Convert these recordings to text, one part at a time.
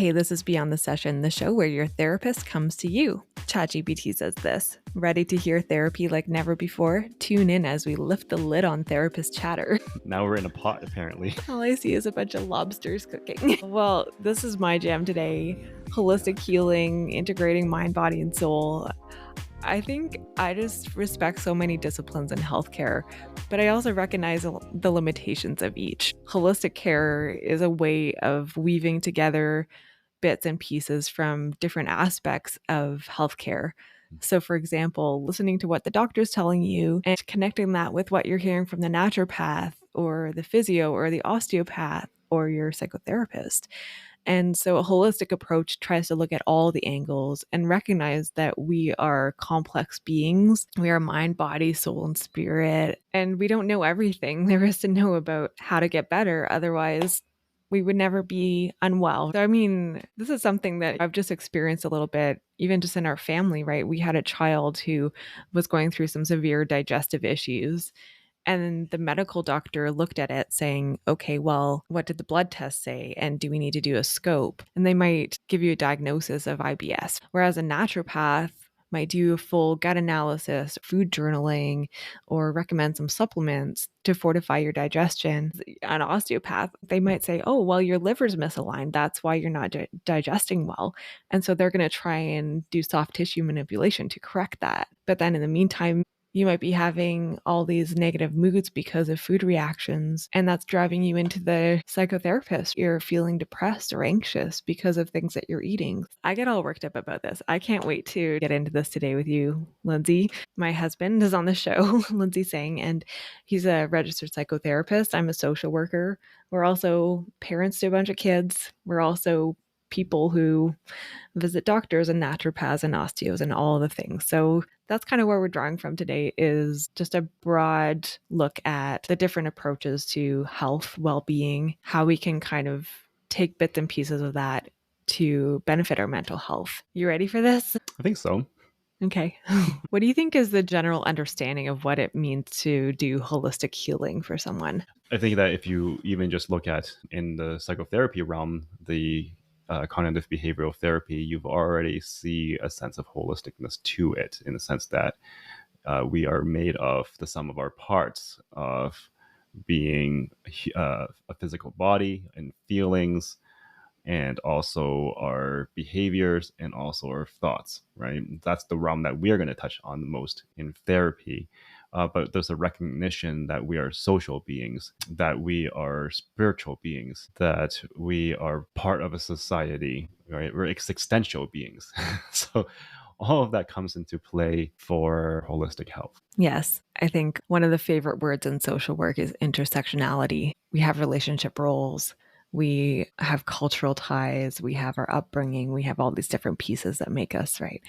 Hey, this is Beyond the Session, the show where your therapist comes to you. ChatGPT says this. Ready to hear therapy like never before? Tune in as we lift the lid on therapist chatter. Now we're in a pot, apparently. All I see is a bunch of lobsters cooking. Well, this is my jam today. Holistic healing, integrating mind, body, and soul. I think I just respect so many disciplines in healthcare, but I also recognize the limitations of each. Holistic care is a way of weaving together bits and pieces from different aspects of healthcare. So, for example, listening to what the doctor's telling you and connecting that with what you're hearing from the naturopath or the physio or the osteopath or your psychotherapist. And so a holistic approach tries to look at all the angles and recognize that we are complex beings. We are mind, body, soul, and spirit. And we don't know everything there is to know about how to get better. Otherwise, we would never be unwell. So, I mean, this is something that I've just experienced a little bit, even just in our family, right? We had a child who was going through some severe digestive issues. And the medical doctor looked at it saying, okay, well, what did the blood test say? And do we need to do a scope? And they might give you a diagnosis of IBS. Whereas a naturopath might do a full gut analysis, food journaling, or recommend some supplements to fortify your digestion. An osteopath, they might say, oh, well, your liver's misaligned. That's why you're not digesting well. And so they're going to try and do soft tissue manipulation to correct that. But then in the meantime, you might be having all these negative moods because of food reactions, and that's driving you into the psychotherapist. You're feeling depressed or anxious because of things that you're eating. I get all worked up about this. I can't wait to get into this today with you, Lindsay. My husband is on the show, Lindsay Singh, and he's a registered psychotherapist. I'm a social worker. We're also parents to a bunch of kids. We're also people who visit doctors and naturopaths and osteos and all the things. So that's kind of where we're drawing from today, is just a broad look at the different approaches to health, well-being, how we can kind of take bits and pieces of that to benefit our mental health. You ready for this? I think so. Okay. What do you think is the general understanding of what it means to do holistic healing for someone? I think that if you even just look at in the psychotherapy realm, the cognitive behavioral therapy, you've already see a sense of holisticness to it, in the sense that we are made of the sum of our parts, of being a physical body and feelings, and also our behaviors and also our thoughts, right? That's the realm that we are going to touch on the most in therapy. But there's a recognition that we are social beings, that we are spiritual beings, that we are part of a society, right? We're existential beings. So all of that comes into play for holistic health. Yes, I think one of the favorite words in social work is intersectionality. We have relationship roles. We have cultural ties, we have our upbringing, we have all these different pieces that make us, right?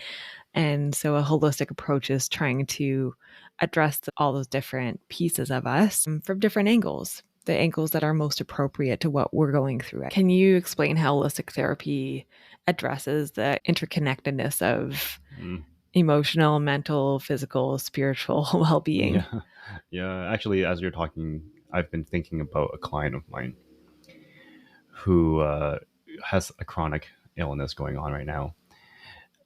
And so a holistic approach is trying to address all those different pieces of us from different angles, the angles that are most appropriate to what we're going through. Can you explain how holistic therapy addresses the interconnectedness of emotional, mental, physical, spiritual well-being? Yeah. Actually, as you're talking, I've been thinking about a client of mine who has a chronic illness going on right now.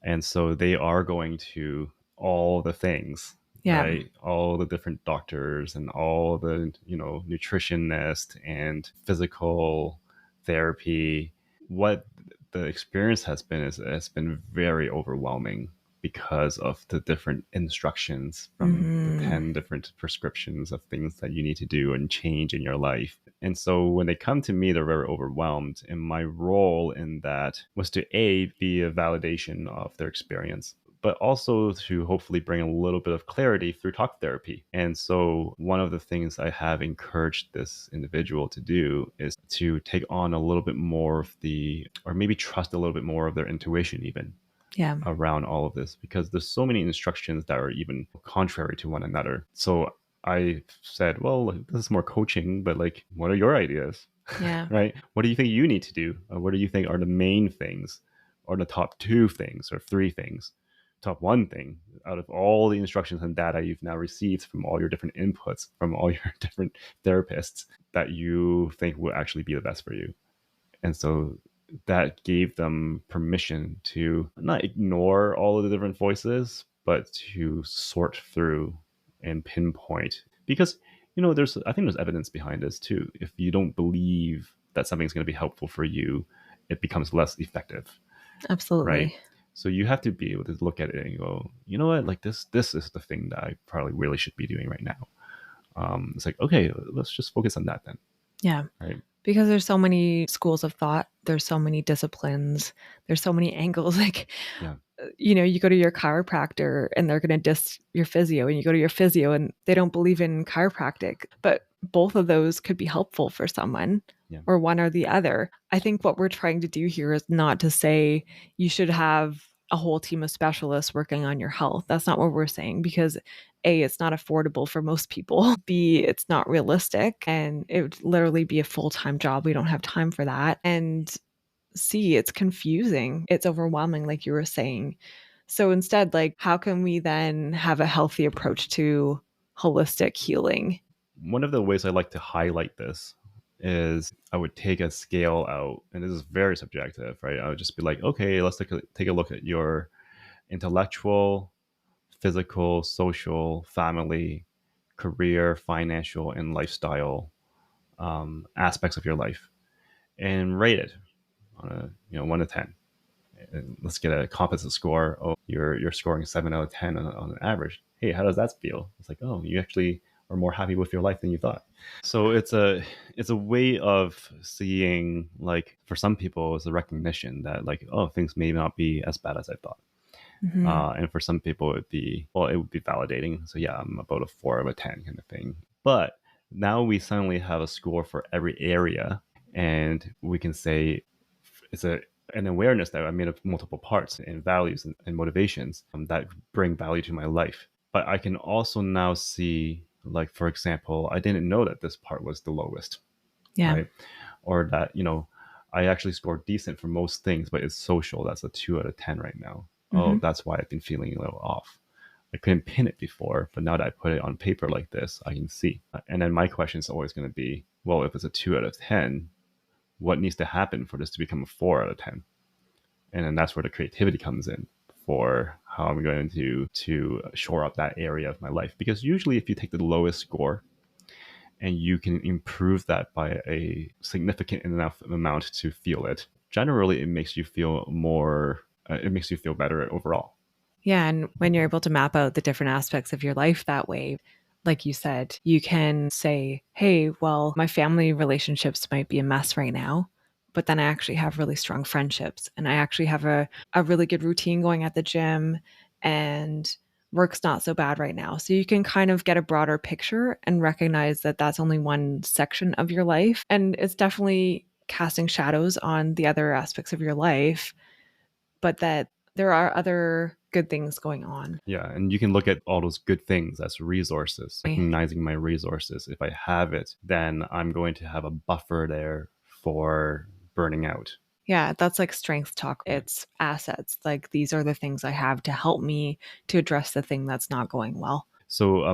And so they are going to all the things, right? All the different doctors and all the, nutritionists and physical therapy. What the experience has been is has been very overwhelming because of the different instructions from the 10 different prescriptions of things that you need to do and change in your life. And so when they come to me, they're very overwhelmed. And my role in that was to be a validation of their experience, but also to hopefully bring a little bit of clarity through talk therapy. And so one of the things I have encouraged this individual to do is to take on a little bit more of or maybe trust a little bit more of their intuition even. Around all of this, because there's so many instructions that are even contrary to one another. So I said, well, this is more coaching, but what are your ideas? Right? What do you think you need to do? What do you think are the main things, or the top 2 things, or 3 things, top 1 thing out of all the instructions and data you've now received from all your different inputs from all your different therapists that you think will actually be the best for you? And so that gave them permission to not ignore all of the different voices, but to sort through and pinpoint. Because, I think there's evidence behind this too. If you don't believe that something's going to be helpful for you, it becomes less effective, right? Absolutely. So you have to be able to look at it and go, you know what, like this is the thing that I probably really should be doing right now. It's like, okay, let's just focus on that then, Yeah. right? Because there's so many schools of thought, there's so many disciplines, there's so many angles. Like, Yeah, you go to your chiropractor and they're going to diss your physio, and you go to your physio and they don't believe in chiropractic. But both of those could be helpful for someone, yeah. or one or the other. I think what we're trying to do here is not to say you should have a whole team of specialists working on your health. That's not what we're saying, because A, it's not affordable for most people. B, it's not realistic, and it would literally be a full-time job. We don't have time for that. And C, it's confusing. It's overwhelming, like you were saying. So instead, like, how can we then have a healthy approach to holistic healing? One of the ways I like to highlight this is I would take a scale out, and this is very subjective, right? I would just be like, okay, let's take a look at your intellectual, physical, social, family, career, financial, and lifestyle aspects of your life, and rate it on a 1 to 10. And let's get a composite score. Oh, you're scoring 7 out of 10 on an average. Hey, how does that feel? It's like, oh, you actually are more happy with your life than you thought. So it's a way of seeing, like, for some people, it's a recognition that, like, oh, things may not be as bad as I thought. Mm-hmm. And for some people, it would be validating. So yeah, I'm about a 4 out of 10 kind of thing. But now we suddenly have a score for every area, and we can say it's an awareness that I made of multiple parts and values and motivations that bring value to my life. But I can also now see, like, for example, I didn't know that this part was the lowest, Yeah. right? Or that, I actually scored decent for most things, but it's social. That's a 2 out of 10 right now. Mm-hmm. Oh, that's why I've been feeling a little off. I couldn't pin it before, but now that I put it on paper like this, I can see. And then my question is always going to be, well, if it's a 2 out of 10, what needs to happen for this to become a 4 out of 10? And then that's where the creativity comes in for how I'm going to shore up that area of my life. Because usually, if you take the lowest score and you can improve that by a significant enough amount to feel it, generally it makes you feel more. It makes you feel better overall. Yeah. And when you're able to map out the different aspects of your life that way, like you said, you can say, hey, well, my family relationships might be a mess right now, but then I actually have really strong friendships, and I actually have a really good routine going at the gym, and work's not so bad right now. So you can kind of get a broader picture and recognize that that's only one section of your life. And it's definitely casting shadows on the other aspects of your life, but that there are other good things going on. Yeah, and you can look at all those good things as resources, recognizing my resources. If I have it, then I'm going to have a buffer there for burning out. Yeah, that's like strength talk. It's assets. Like, these are the things I have to help me to address the thing that's not going well. So,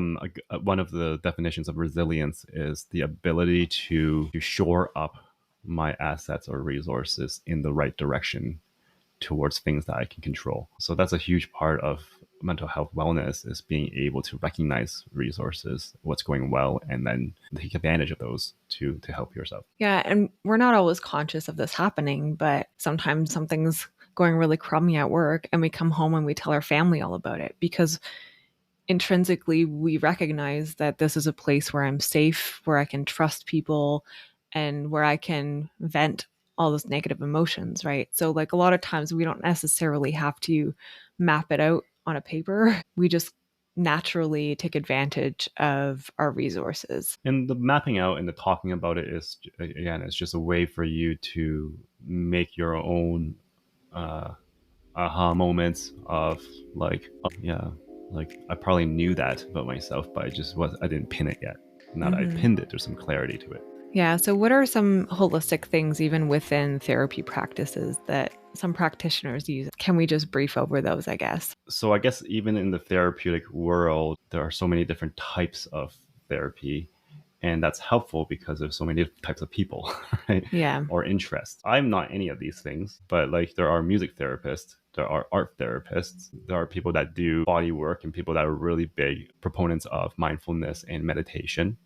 one of the definitions of resilience is the ability to shore up my assets or resources in the right direction towards things that I can control. So that's a huge part of mental health wellness, is being able to recognize resources, what's going well, and then take advantage of those to help yourself. Yeah, and we're not always conscious of this happening, but sometimes something's going really crummy at work and we come home and we tell our family all about it, because intrinsically we recognize that this is a place where I'm safe, where I can trust people, and where I can vent all those negative emotions, right? So, like, a lot of times we don't necessarily have to map it out on a paper. We just naturally take advantage of our resources. And the mapping out and the talking about it is, again, it's just a way for you to make your own uh, aha moments of, like, oh, yeah, like I probably knew that about myself, but I didn't pin it yet. Now that I Mhm. pinned it, there's some clarity to it. Yeah. So, what are some holistic things, even within therapy practices, that some practitioners use? Can we just brief over those, I guess? So I guess even in the therapeutic world, there are so many different types of therapy, And that's helpful because there's so many different types of people, right? Yeah. Or interests. I'm not any of these things, but like there are music therapists, there are art therapists, there are people that do body work, and people that are really big proponents of mindfulness and meditation,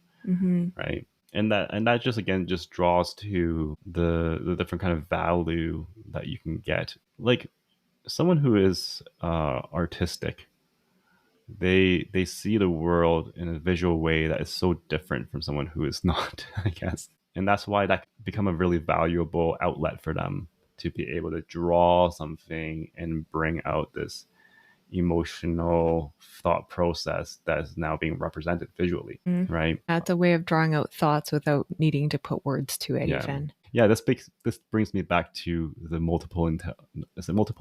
right? And that just again just draws to the different kind of value that you can get. Like someone who is artistic, they see the world in a visual way that is so different from someone who is not, I guess. And that's why that become a really valuable outlet for them to be able to draw something and bring out this emotional thought process that is now being represented visually, right? That's a way of drawing out thoughts without needing to put words to it, even. Yeah, this brings me back to the multiple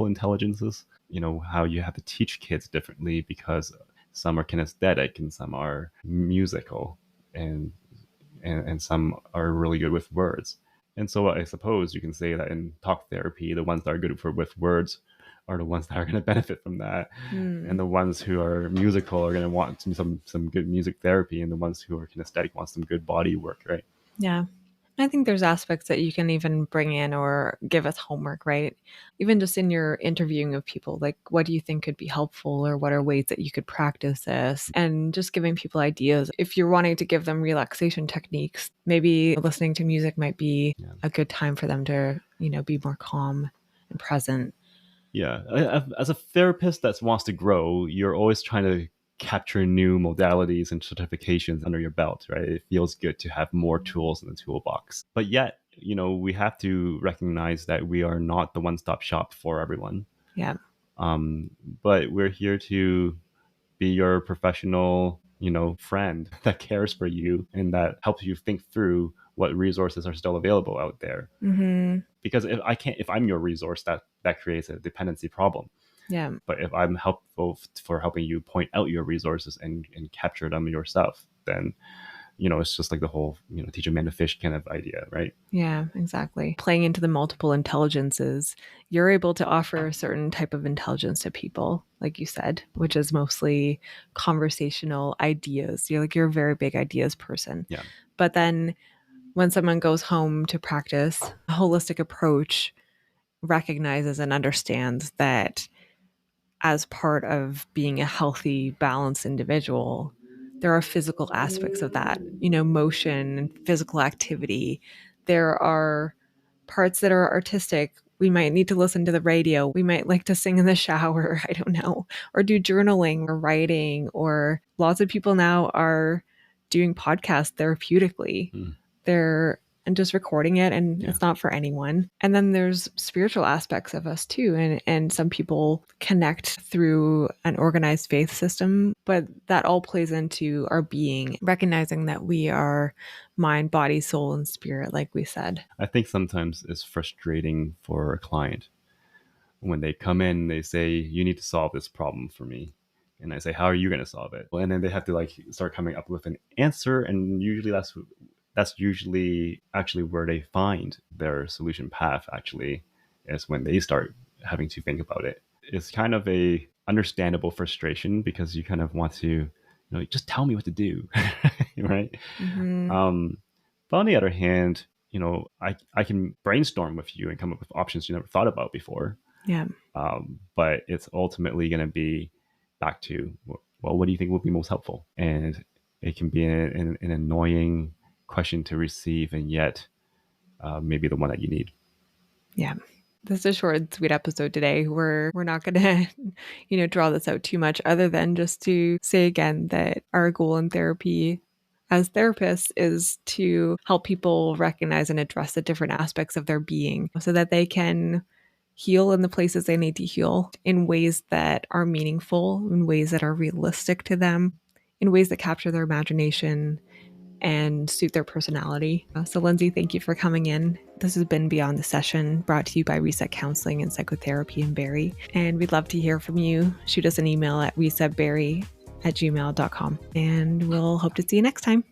intelligences. You know, how you have to teach kids differently because some are kinesthetic and some are musical, and some are really good with words. And so I suppose you can say that in talk therapy, the ones that are good with words are the ones that are going to benefit from that, and the ones who are musical are going to want some good music therapy, and the ones who are kinesthetic want some good body work, right? Yeah. I think there's aspects that you can even bring in or give as homework, right? Even just in your interviewing of people, like what do you think could be helpful, or what are ways that you could practice this? And just giving people ideas. If you're wanting to give them relaxation techniques, maybe listening to music might be a good time for them to, be more calm and present. Yeah. As a therapist that wants to grow, you're always trying to capture new modalities and certifications under your belt, right? It feels good to have more tools in the toolbox. But yet, we have to recognize that we are not the one-stop shop for everyone. Yeah. But we're here to be your professional, friend that cares for you and that helps you think through what resources are still available out there. Because if I'm your resource, that creates a dependency problem. Yeah. But if I'm helpful for helping you point out your resources and capture them yourself, then it's just like the whole teach a man to fish kind of idea, right? Yeah, exactly. Playing into the multiple intelligences, you're able to offer a certain type of intelligence to people, like you said, which is mostly conversational ideas. You're a very big ideas person. Yeah. But then when someone goes home to practice a holistic approach, recognizes and understands that as part of being a healthy, balanced individual, there are physical aspects of that, motion and physical activity. There are parts that are artistic. We might need to listen to the radio. We might like to sing in the shower. I don't know. Or do journaling or writing. Or lots of people now are doing podcasts therapeutically. And just recording it, and it's not for anyone. And then there's spiritual aspects of us too. And some people connect through an organized faith system, but that all plays into our being, recognizing that we are mind, body, soul, and spirit, like we said. I think sometimes it's frustrating for a client when they come in, they say, you need to solve this problem for me. And I say, how are you going to solve it? And then they have to start coming up with an answer. And usually that's usually actually where they find their solution path, actually, is when they start having to think about it. It's kind of a understandable frustration because you kind of want to, just tell me what to do, right? But on the other hand, I can brainstorm with you and come up with options you never thought about before. Yeah. But it's ultimately going to be back to, well, what do you think would be most helpful? And it can be an annoying question to receive, and yet maybe the one that you need. Yeah. This is a short and sweet episode today. We're not going to, draw this out too much, other than just to say again that our goal in therapy as therapists is to help people recognize and address the different aspects of their being so that they can heal in the places they need to heal in ways that are meaningful, in ways that are realistic to them, in ways that capture their imagination and suit their personality. So Lindsay, thank you for coming in. This has been Beyond the Session, brought to you by Reset Counseling and Psychotherapy in Barrie. And we'd love to hear from you. Shoot us an email at resetbarrie@gmail.com. And we'll hope to see you next time.